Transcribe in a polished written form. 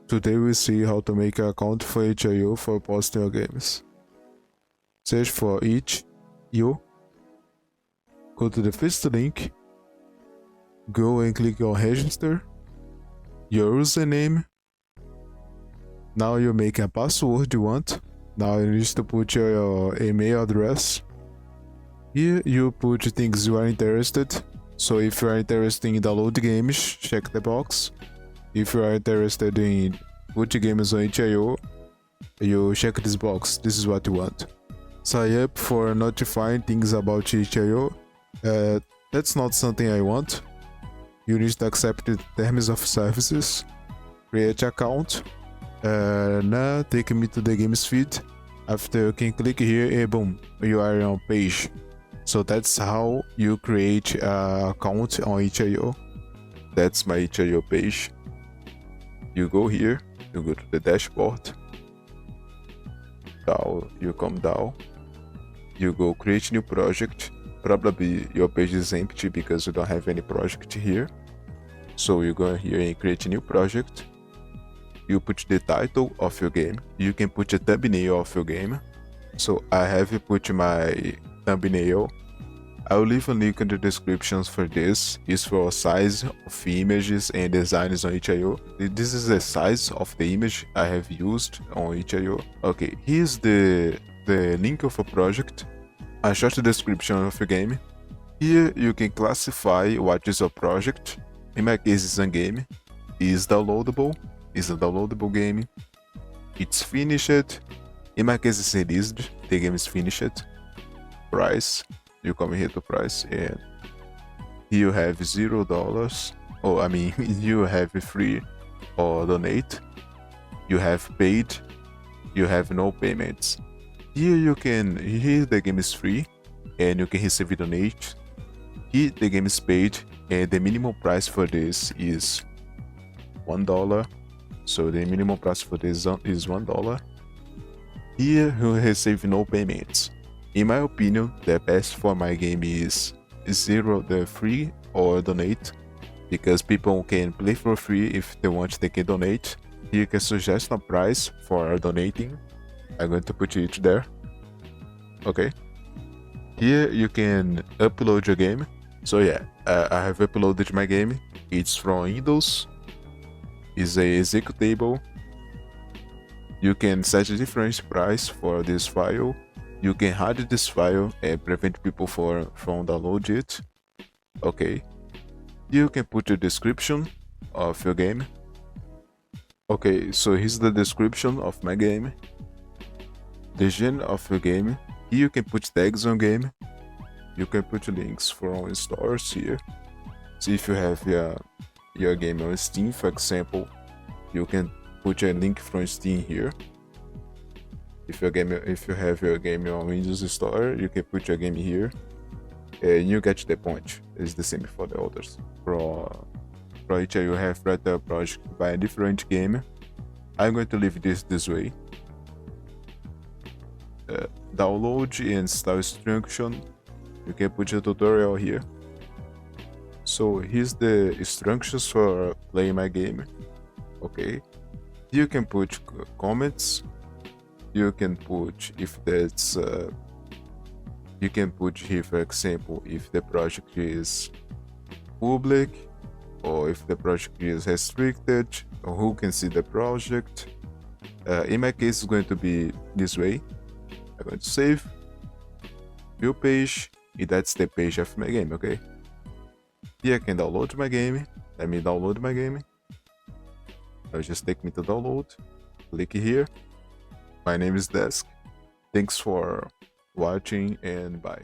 Today we see how to make an account for itchio for posting your games. Search for itchio, go to the first link, go and click on register, your username. Now you make a password you want. Now you need to put your email address. Here you put things you are interested. So if you are interested in download games, check the box. If you are interested in put games on itchio, you check this box. This is what you want. Sign up for notifying things about itchio. That's not something I want. You need to accept the terms of services. Create account. Now take me to the games feed. After you can click here and boom, you are on page. So that's how you create an account on itchio. That's my itchio page. You go here, you go to the dashboard. Down, you come down. You go create new project. Probably your page is empty because you don't have any project here. So you go here and create a new project. You put the title of your game. You can put a thumbnail of your game. So I have put my thumbnail. I'll leave a link in the descriptions for this. It's for size of images and designs on itchio. This is the size of the image I have used on itchio. Okay, here's the link of a project, a short description of your game. Here you can classify what is your project. In my case, it's a game. It's downloadable. It's a downloadable game. It's finished. In my case, it's released. The game is finished. Price. You come here to price and here you have $0. Oh, I mean, you have free or donate. You have paid. You have no payments. Here the game is free and you can receive a donate. Here the game is paid and the minimum price for this is $1. So the minimum price for this is $1. Here you receive no payments. In my opinion, the best for my game is the free or donate, because people can play for free. If they want, they can donate. Here you can suggest a price for donating. I'm going to put it there. Okay. Here you can upload your game. So yeah, I have uploaded my game. It's from Windows. It's a executable. You can set a different price for this file. You can hide this file and prevent people from download it. Okay. You can put the description of your game. Okay, so here's the description of my game. The genre of your game. Here you can put tags on game. You can put links from stores here. So if you have your game on Steam, for example, you can put a link from Steam here. If you have your game on Windows Store, you can put your game here, and you get the point. It's the same for the others. For itchio, you have right a project by a different game. I'm going to leave this way. Download and install instruction. You can put a tutorial here. So here's the instructions for playing my game. Okay, you can put comments. You can put if that's you can put here, for example, if the project is public or if the project is restricted, or who can see the project. In my case, it's going to be this way. I'm going to save view page, and that's the page of my game. Okay, here I can download my game. Let me download my game. It'll just take me to download. Click here. My name is Desk. Thanks for watching and bye.